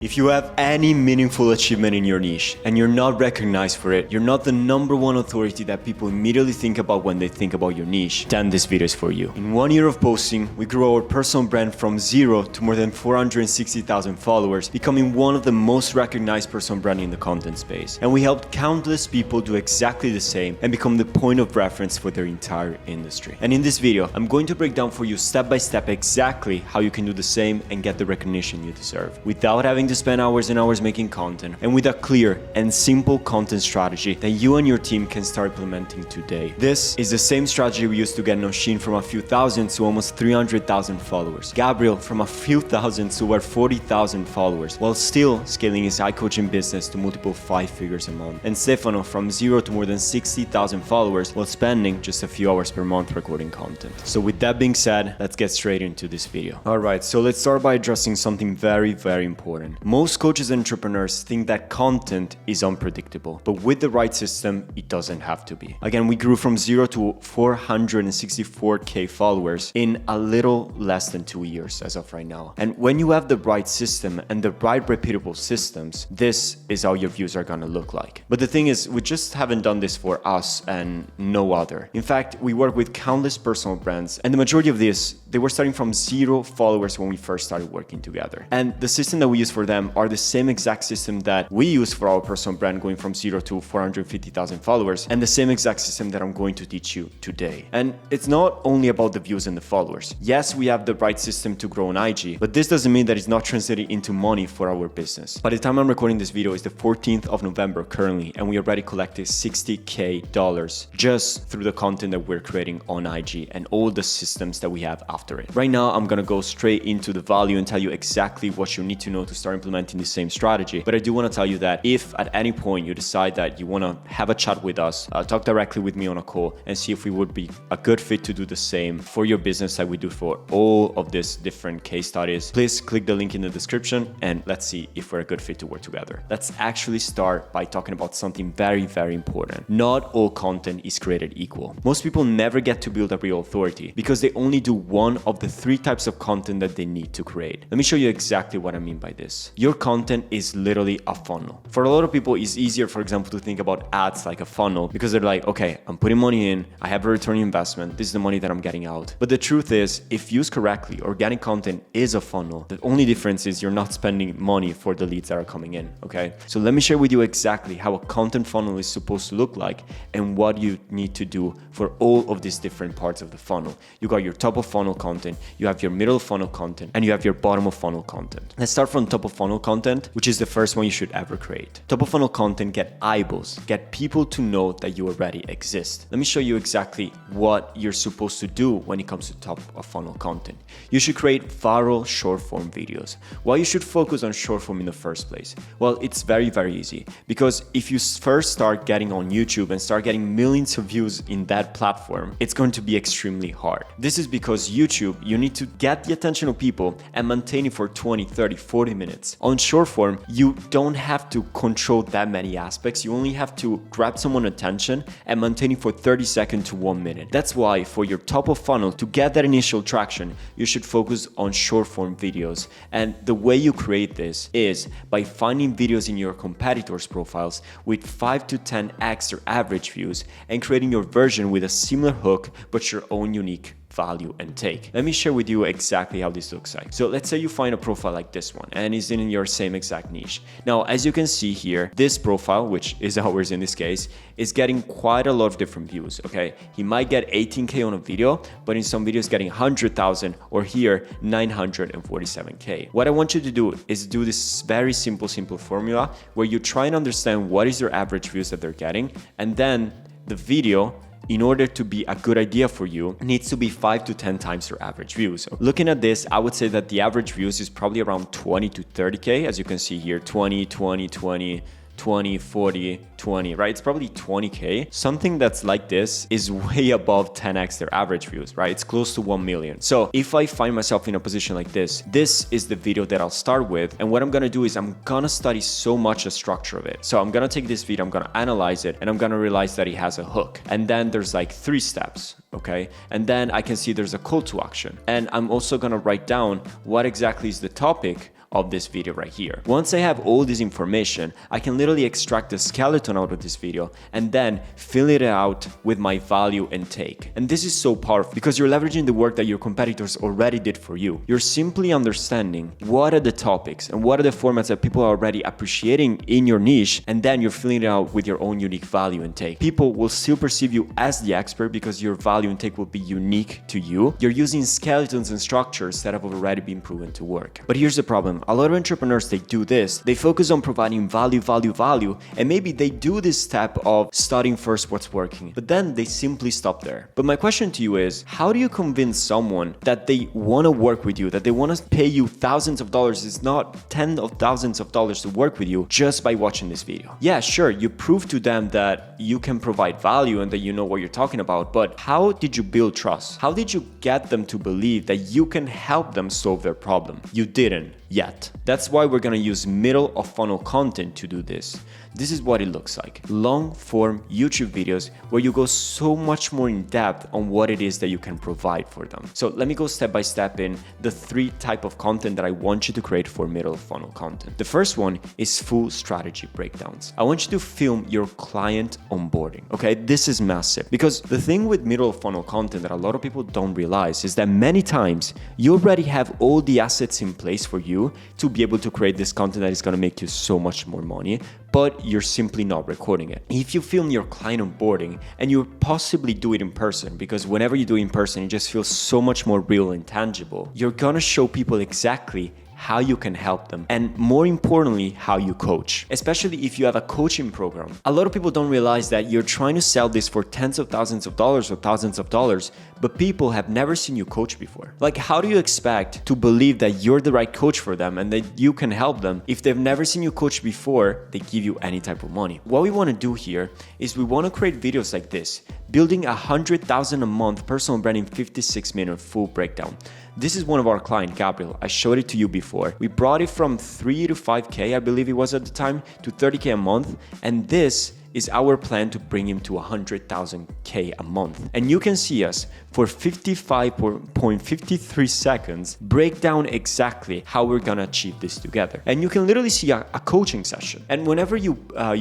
If you have any meaningful achievement in your niche and you're not recognized for it, you're not the #1 authority that people immediately think about when they think about your niche, then this video is for you. In 1 year of posting, we grew our personal brand from 0 to more than 460,000 followers, becoming one of the most recognized personal brands in the content space. And we helped countless people do exactly the same and become the point of reference for their entire industry. And in this video, I'm going to break down for you step by step exactly how you can do the same and get the recognition you deserve without having to spend hours and hours making content, and with a clear and simple content strategy that you and your team can start implementing today. This is the same strategy we used to get Noshin from a few thousand to almost 300,000 followers, Gabriel from a few thousand to over 40,000 followers, while still scaling his coaching business to multiple 5 figures a month, and Stefano from 0 to more than 60,000 followers while spending just a few hours per month recording content. So with that being said, let's get straight into this video. Alright, so let's start by addressing something very important. Most coaches and entrepreneurs think that content is unpredictable, but with the right system, it doesn't have to be. Again, we grew from 0 to 464k followers in a little less than 2 years as of right now. And when you have the right system and the right repeatable systems, this is how your views are gonna look like. But the thing is, we just haven't done this for us and no other. In fact, we work with countless personal brands, and the majority of these, they were starting from 0 followers when we first started working together. And the system that we use for them are the same exact system that we use for our personal brand, going from 0 to 450,000 followers, and the same exact system that I'm going to teach you today. And it's not only about the views and the followers. Yes, we have the right system to grow on IG, but this doesn't mean that it's not translating into money for our business. By the time I'm recording this video, it's the 14th of November currently, and we already collected $60,000 just through the content that we're creating on IG and all the systems that we have after it. Right now, I'm gonna go straight into the value and tell you exactly what you need to know to start implementing the same strategy. But I do want to tell you that if at any point you decide that you want to have a chat with us, talk directly with me on a call and see if we would be a good fit to do the same for your business like we do for all of these different case studies, please click the link in the description and let's see if we're a good fit to work together. Let's actually start by talking about something very important. Not all content is created equal. Most people never get to build a real authority because they only do one of the 3 types of content that they need to create. Let me show you exactly what I mean by this. Your content is literally a funnel. For a lot of people, it's easier, for example, to think about ads like a funnel because they're like, okay, I'm putting money in, I have a return on investment, this is the money that I'm getting out. But the truth is, if used correctly, organic content is a funnel. The only difference is you're not spending money for the leads that are coming in, okay? So let me share with you exactly how a content funnel is supposed to look like and what you need to do for all of these different parts of the funnel. You got your top of funnel content, you have your middle of funnel content, and you have your bottom of funnel content. Let's start from top of funnel content, which is the first one you should ever create. Top of funnel content get eyeballs, get people to know that you already exist. Let me show you exactly what you're supposed to do when it comes to top of funnel content. You should create viral short form videos. Why you should focus on short form in the first place? Well, it's very easy because if you first start getting on YouTube and start getting millions of views in that platform, it's going to be extremely hard. This is because YouTube, you need to get the attention of people and maintain it for 20, 30, 40 minutes. On short form, you don't have to control that many aspects. You only have to grab someone's attention and maintain it for 30 seconds to 1 minute. That's why for your top of funnel, to get that initial traction, you should focus on short form videos. And the way you create this is by finding videos in your competitors' profiles with 5 to 10x their average views and creating your version with a similar hook but your own unique value and take. Let me share with you exactly how this looks like. So let's say you find a profile like this one and it's in your same exact niche. Now, as you can see here, this profile, which is ours in this case, is getting quite a lot of different views, okay? He might get 18k on a video, but in some videos getting 100,000 or here 947k. What I want you to do is do this very simple formula where you try and understand what is your average views that they're getting, and then the video, in order to be a good idea for you, needs to be 5 to 10 times your average views. Looking at this, I would say that the average views is probably around 20 to 30k, as you can see here, 20, 20, 20, 20, 40, 20, right? It's probably 20K. Something that's like this is way above 10x their average views, right? It's close to 1 million. So if I find myself in a position like this is the video that I'll start with. And what I'm gonna do is I'm gonna study so much the structure of it. So I'm gonna take this video, I'm gonna analyze it, and I'm gonna realize that it has a hook. And then there's like 3 steps, okay? And then I can see there's a call to action. And I'm also gonna write down what exactly is the topic of this video right here. Once I have all this information, I can literally extract the skeleton out of this video and then fill it out with my value and take. And this is so powerful because you're leveraging the work that your competitors already did for you. You're simply understanding what are the topics and what are the formats that people are already appreciating in your niche, and then you're filling it out with your own unique value and take. People will still perceive you as the expert because your value and take will be unique to you. You're using skeletons and structures that have already been proven to work. But here's the problem. A lot of entrepreneurs, they do this. They focus on providing value, and maybe they do this step of studying first what's working, but then they simply stop there. But my question to you is, how do you convince someone that they want to work with you, that they want to pay you thousands of dollars, it's not tens of thousands of dollars to work with you just by watching this video? Yeah, sure, you prove to them that you can provide value and that you know what you're talking about, but how did you build trust? How did you get them to believe that you can help them solve their problem? You didn't yet. That's why we're gonna use middle of funnel content to do this. This is what it looks like. Long form YouTube videos where you go so much more in depth on what it is that you can provide for them. So let me go step by step in the 3 type of content that I want you to create for middle of funnel content. The first one is full strategy breakdowns. I want you to film your client onboarding. Okay, this is massive because the thing with middle of funnel content that a lot of people don't realize is that many times you already have all the assets in place for you to be able to create this content that is going to make you so much more money, but you're simply not recording it. If you film your client onboarding and you possibly do it in person, because whenever you do it in person, it just feels so much more real and tangible, you're gonna show people exactly how you can help them, and more importantly, how you coach, especially if you have a coaching program. A lot of people don't realize that you're trying to sell this for tens of thousands of dollars or thousands of dollars, but people have never seen you coach before. Like, how do you expect to believe that you're the right coach for them and that you can help them if they've never seen you coach before they give you any type of money? What we want to do here is we want to create videos like this, building 100,000 a month personal branding 56-minute full breakdown. This is one of our clients, Gabriel. I showed it to you before. We brought it from 3 to 5K, I believe it was at the time, to 30K a month. And this is our plan to bring him to 100,000K a month. And you can see us for 55.53 seconds break down exactly how we're gonna achieve this together. And you can literally see a coaching session. And whenever you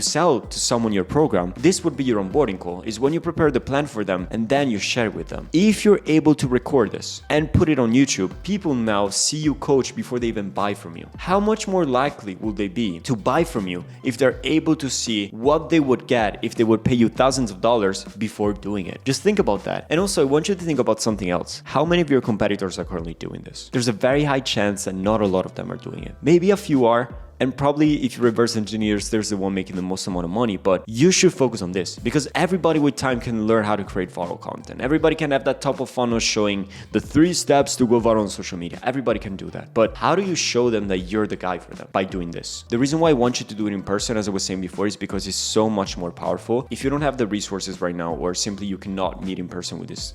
sell to someone your program, this would be your onboarding call, is when you prepare the plan for them and then you share it with them. If you're able to record this and put it on YouTube, people now see you coach before they even buy from you. How much more likely will they be to buy from you if they're able to see what they would get if they would pay you thousands of dollars before doing it? Just think about that. And also, I want you to think about something else. How many of your competitors are currently doing this? There's a very high chance that not a lot of them are doing it. Maybe a few are, and probably if you reverse engineers, there's the one making the most amount of money, but you should focus on this because everybody with time can learn how to create viral content. Everybody can have that top of funnel showing the 3 steps to go viral on social media. Everybody can do that. But how do you show them that you're the guy for them? By doing this. The reason why I want you to do it in person, as I was saying before, is because it's so much more powerful. If you don't have the resources right now, or simply you cannot meet in person with these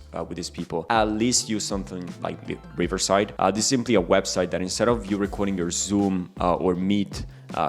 people, at least use something like Riverside. This is simply a website that instead of you recording your Zoom or Meet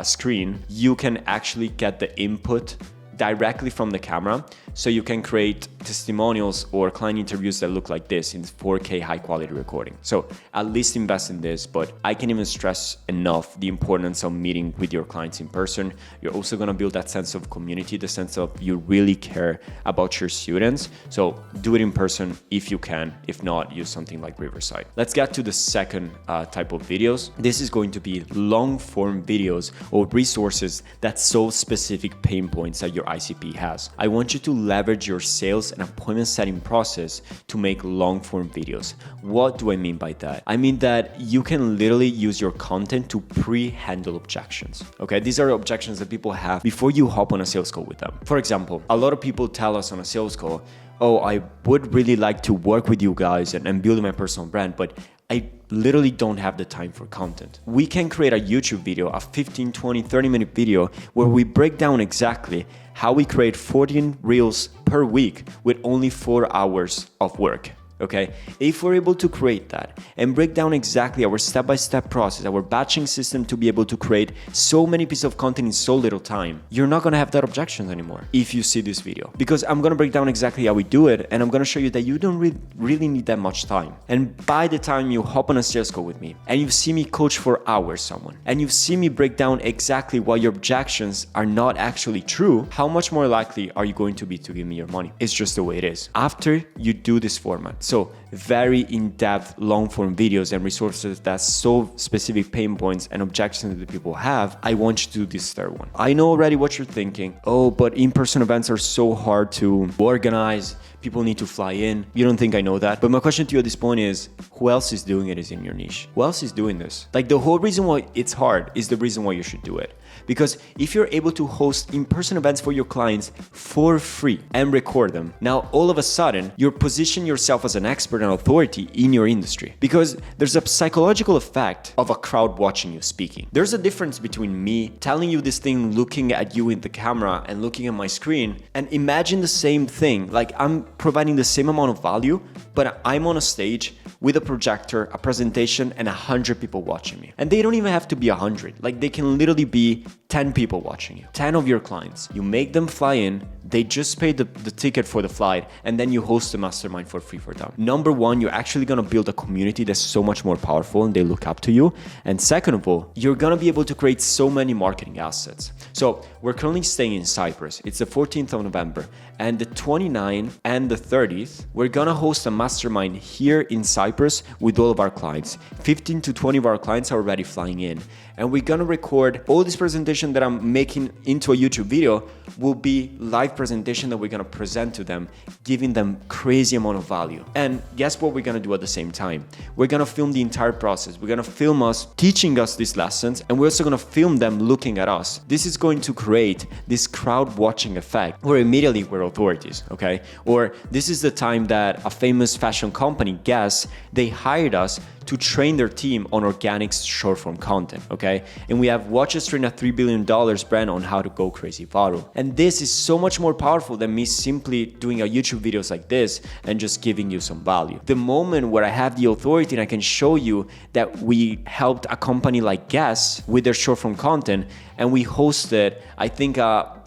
screen, you can actually get the input directly from the camera, so you can create testimonials or client interviews that look like this in 4K high quality recording. So at least invest in this, but I can't even stress enough the importance of meeting with your clients in person. You're also gonna build that sense of community, the sense of you really care about your students. So do it in person if you can. If not, use something like Riverside. Let's get to the second type of videos. This is going to be long form videos or resources that solve specific pain points that your ICP has. I want you to leverage your sales and appointment setting process to make long form videos. What do I mean by that? I mean that you can literally use your content to pre-handle objections. Okay, these are objections that people have before you hop on a sales call with them. For example, a lot of people tell us on a sales call, oh, I would really like to work with you guys and build my personal brand, but I literally don't have the time for content. We can create a YouTube video, a 15, 20, 30-minute video where we break down exactly how we create 14 reels per week with only 4 hours of work. okay? If we're able to create that and break down exactly our step-by-step process, our batching system to be able to create so many pieces of content in so little time, you're not gonna have that objections anymore if you see this video. Because I'm gonna break down exactly how we do it, and I'm gonna show you that you don't really need that much time. And by the time you hop on a sales call with me and you see me coach for hours someone, and you see me break down exactly why your objections are not actually true, how much more likely are you going to be to give me your money? It's just the way it is. After you do this format, so very in-depth long-form videos and resources that solve specific pain points and objections that people have, I want you to do this third one. I know already what you're thinking. Oh, but in-person events are so hard to organize. People need to fly in. You don't think I know that? But my question to you at this point is, who else is doing it is in your niche? Who else is doing this? Like, the whole reason why it's hard is the reason why you should do it. Because if you're able to host in-person events for your clients for free and record them, now all of a sudden you're positioning yourself as an expert and authority in your industry. Because there's a psychological effect of a crowd watching you speaking. There's a difference between me telling you this thing, looking at you in the camera and looking at my screen, and imagine the same thing. Like, I'm providing the same amount of value, but I'm on a stage with a projector, a presentation, and 100 people watching me. And they don't even have to be 100. Like, they can literally be 10 people watching you, 10 of your clients. You make them fly in, they just pay the ticket for the flight, and then you host a mastermind for free for them. Number one, you're actually gonna build a community that's so much more powerful and they look up to you. And second of all, you're gonna be able to create so many marketing assets. So we're currently staying in Cyprus. It's the 14th of November, and the 29th and the 30th, we're gonna host a mastermind here in Cyprus with all of our clients. 15 to 20 of our clients are already flying in. And we're gonna record all this presentation that I'm making into a YouTube video will be live presentation that we're gonna present to them, giving them crazy amount of value. And guess what we're gonna do at the same time? We're gonna film the entire process. We're gonna film us teaching us these lessons, and we're also gonna film them looking at us. This is going to create this crowd watching effect where immediately we're authorities, okay? Or this is the time that a famous fashion company, Guess, they hired us to train their team on organic short form content, okay? And we have watches train a $3 billion brand on how to go crazy viral. And this is so much more powerful than me simply doing a YouTube videos like this and just giving you some value. The moment where I have the authority and I can show you that we helped a company like Guess with their short form content, and we hosted, I think,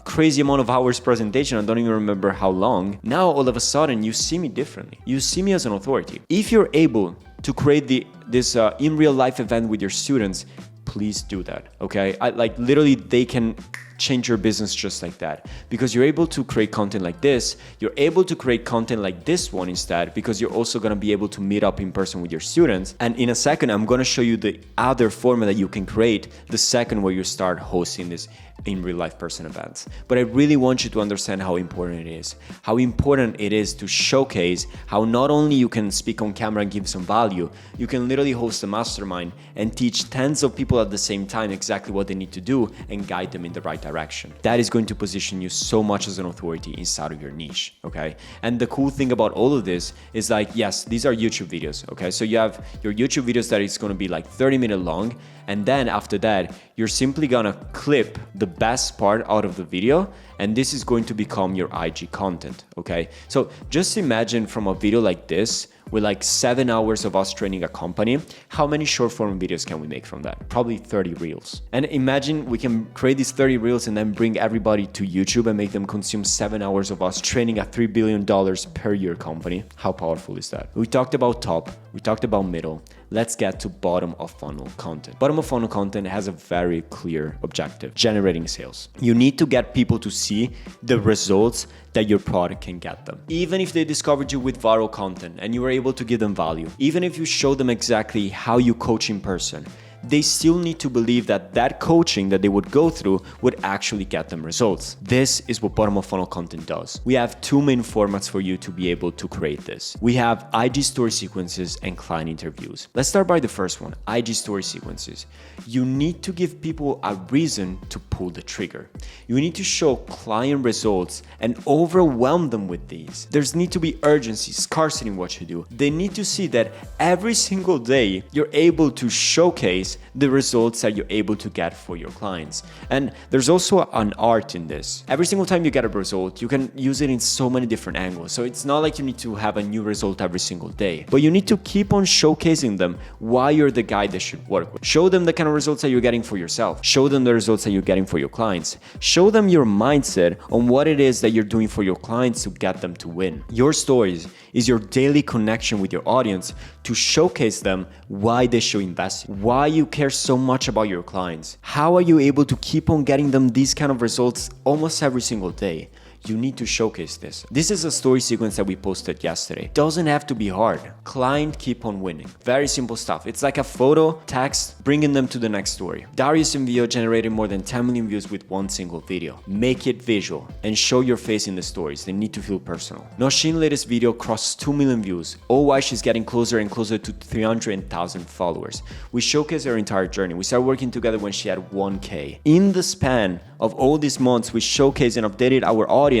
crazy amount of hours presentation, I don't even remember how long. Now all of a sudden you see me differently. You see me as an authority. If you're able to create this in real life event with your students, please do that, okay? Like literally they can change your business just like that, because you're able to create content like this. You're able to create content like this one instead, because you're also going to be able to meet up in person with your students. And in a second, I'm going to show you the other format that you can create the second where you start hosting this in real life person events. But I really want you to understand how important it is to showcase how not only you can speak on camera and give some value, you can literally host a mastermind and teach tens of people at the same time exactly what they need to do and guide them in the right direction. That is going to position you so much as an authority inside of your niche, okay? And the cool thing about all of this is, like, yes, these are YouTube videos, okay? So you have your YouTube videos that is going to be like 30-minute long, and then after that, you're simply gonna clip the best part out of the video, and this is going to become your IG content, okay? So just imagine from a video like this, with like 7 hours of us training a company, how many short form videos can we make from that? Probably 30 reels. And imagine we can create these 30 reels and then bring everybody to YouTube and make them consume 7 hours of us training a $3 billion per year company. How powerful is that? We talked about top, we talked about middle. Let's get to bottom of funnel content. Bottom of funnel content has a very clear objective: generating sales. You need to get people to see the results that your product can get them. Even if they discovered you with viral content and you were able to give them value, even if you show them exactly how you coach in person, they still need to believe that that coaching that they would go through would actually get them results. This is what bottom of funnel content does. We have two main formats for you to be able to create this. We have IG story sequences and client interviews. Let's start by the first one, IG story sequences. You need to give people a reason to pull the trigger. You need to show client results and overwhelm them with these. There's need to be urgency, scarcity in what you do. They need to see that every single day you're able to showcase the results that you're able to get for your clients. And there's also an art in this. Every single time you get a result, you can use it in so many different angles. So it's not like you need to have a new result every single day, but you need to keep on showcasing them why you're the guy they should work with. Show them the kind of results that you're getting for yourself. Show them the results that you're getting for your clients. Show them your mindset on what it is that you're doing for your clients to get them to win. Your stories is your daily connection with your audience to showcase them why they should invest, why you care so much about your clients. How are you able to keep on getting them these kind of results almost every single day? You need to showcase this. This is a story sequence that we posted yesterday. Doesn't have to be hard. Client keep on winning. Very simple stuff. It's like a photo, text, bringing them to the next story. Darius and Vio generated more than 10 million views with one single video. Make it visual and show your face in the stories. They need to feel personal. Noshin's latest video crossed 2 million views. All while she's getting closer and closer to 300,000 followers. We showcased her entire journey. We started working together when she had 1K. In the span of all these months, we showcased and updated our audience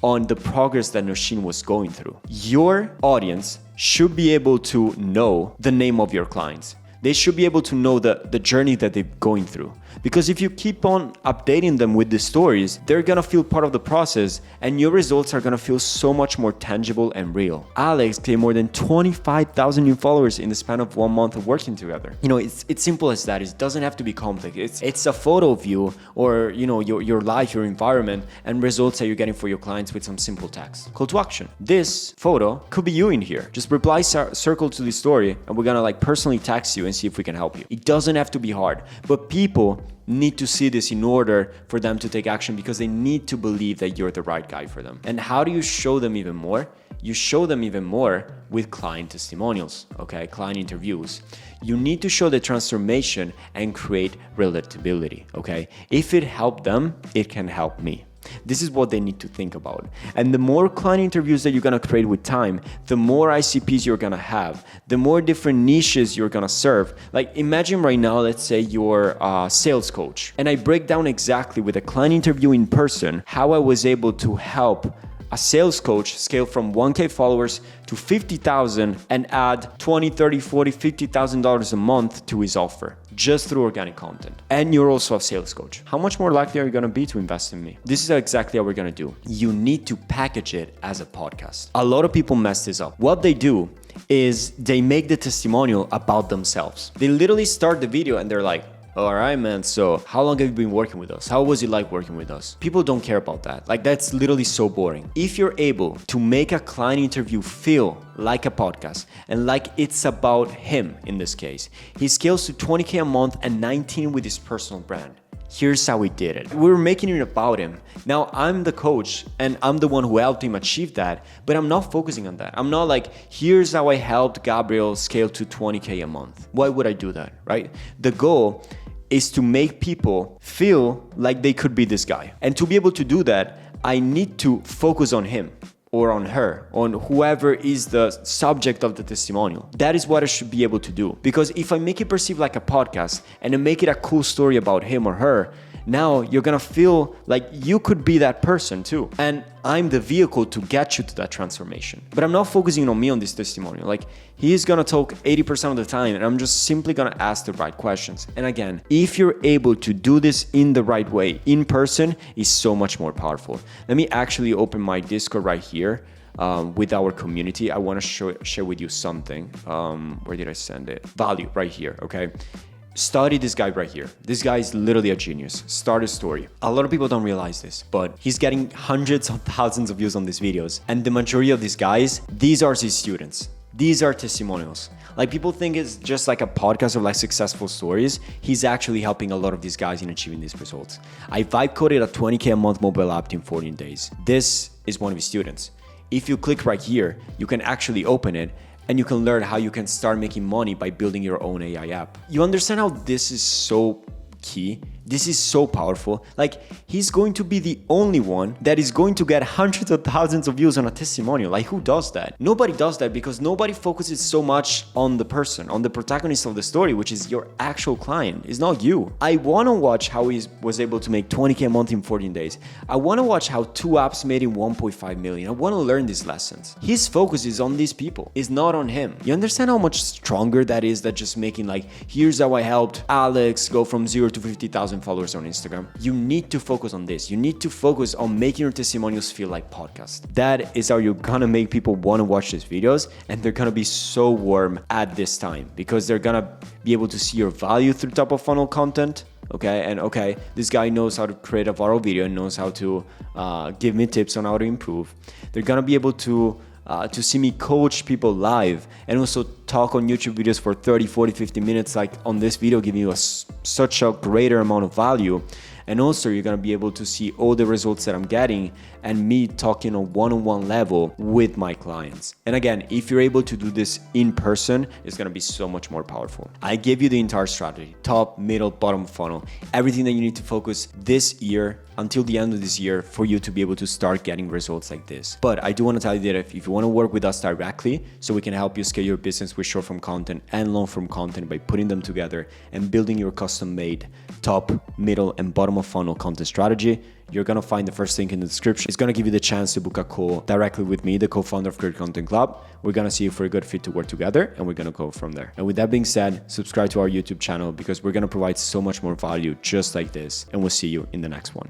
on the progress that Noshin was going through. Your audience should be able to know the name of your clients. They should be able to know the journey that they're going through. Because if you keep on updating them with the stories, they're gonna feel part of the process and your results are gonna feel so much more tangible and real. Alex gained more than 25,000 new followers in the span of 1 month of working together. It's simple as that. It doesn't have to be complex. It's a photo of you or your life, your environment, and results that you're getting for your clients with some simple text. Call to action. This photo could be you in here. Just reply circle to the story and we're gonna personally text you and see if we can help you. It doesn't have to be hard, but people need to see this in order for them to take action because they need to believe that you're the right guy for them. And how do you show them even more? You show them even more with client testimonials, okay? Client interviews. You need to show the transformation and create relatability, okay? If it helped them, it can help me. This is what they need to think about. And the more client interviews that you're gonna create with time, the more ICPs you're gonna have, the more different niches you're gonna serve. Like imagine right now, let's say you're a sales coach, and I break down exactly with a client interview in person how I was able to help a sales coach scale from 1K followers to 50,000 and add 20, 30, 40, $50,000 a month to his offer just through organic content. And you're also a sales coach. How much more likely are you gonna be to invest in me? This is exactly how we're gonna do. You need to package it as a podcast. A lot of people mess this up. What they do is they make the testimonial about themselves. They literally start the video and they're like, all right, man, so how long have you been working with us? How was it like working with us? People don't care about that. That's literally so boring. If you're able to make a client interview feel like a podcast and like it's about him in this case, he scales to 20K a month and 19 with his personal brand. Here's how we did it. We're making it about him. Now I'm the coach and I'm the one who helped him achieve that, but I'm not focusing on that. I'm not like, here's how I helped Gabriel scale to 20K a month. Why would I do that, right? The goal is to make people feel like they could be this guy. And to be able to do that, I need to focus on him or on her, on whoever is the subject of the testimonial. That is what I should be able to do. Because if I make it perceive like a podcast and I make it a cool story about him or her, now you're gonna feel like you could be that person too. And I'm the vehicle to get you to that transformation. But I'm not focusing on me on this testimonial. He's gonna talk 80% of the time and I'm just simply gonna ask the right questions. And again, if you're able to do this in the right way, in person, is so much more powerful. Let me actually open my Discord right here with our community. I wanna share with you something. Where did I send it? Value, right here, okay? Study this guy right here. This guy is literally a genius. Start a story. A lot of people don't realize this, but he's getting hundreds of thousands of views on these videos. And the majority of these guys, these are his students. These are testimonials. People think it's just like a podcast of successful stories. He's actually helping a lot of these guys in achieving these results. I vibe coded a 20K a month mobile app in 14 days. This is one of his students. If you click right here, you can actually open it and you can learn how you can start making money by building your own AI app. You understand how this is so key. This is so powerful. Like, he's going to be the only one that is going to get hundreds of thousands of views on a testimonial. Like, who does that? Nobody does that because nobody focuses so much on the person, on the protagonist of the story, which is your actual client. It's not you. I want to watch how he was able to make 20K a month in 14 days. I want to watch how 2 apps made him 1.5 million. I want to learn these lessons. His focus is on these people. It's not on him. You understand how much stronger that is than just making like, here's how I helped Alex go from 0 to 50,000 followers on Instagram. You need to focus on this. You need to focus on making your testimonials feel like podcasts. That is how you're gonna make people want to watch these videos, and they're gonna be so warm at this time because they're gonna be able to see your value through top of funnel content. Okay, this guy knows how to create a viral video and knows how to give me tips on how to improve. They're gonna be able to see me coach people live and also talk on YouTube videos for 30, 40, 50 minutes, like on this video, giving you such a greater amount of value. And also you're gonna be able to see all the results that I'm getting and me talking on one-on-one level with my clients. And again, if you're able to do this in person, it's gonna be so much more powerful. I gave you the entire strategy, top, middle, bottom funnel, everything that you need to focus this year until the end of this year for you to be able to start getting results like this. But I do want to tell you that if you want to work with us directly, so we can help you scale your business with short form content and long form content by putting them together and building your custom made top, middle, and bottom of funnel content strategy, you're going to find the first link in the description. It's going to give you the chance to book a call directly with me, the co-founder of Create Content Club. We're going to see if we're a good fit to work together, and we're going to go from there. And with that being said, subscribe to our YouTube channel because we're going to provide so much more value just like this. And we'll see you in the next one.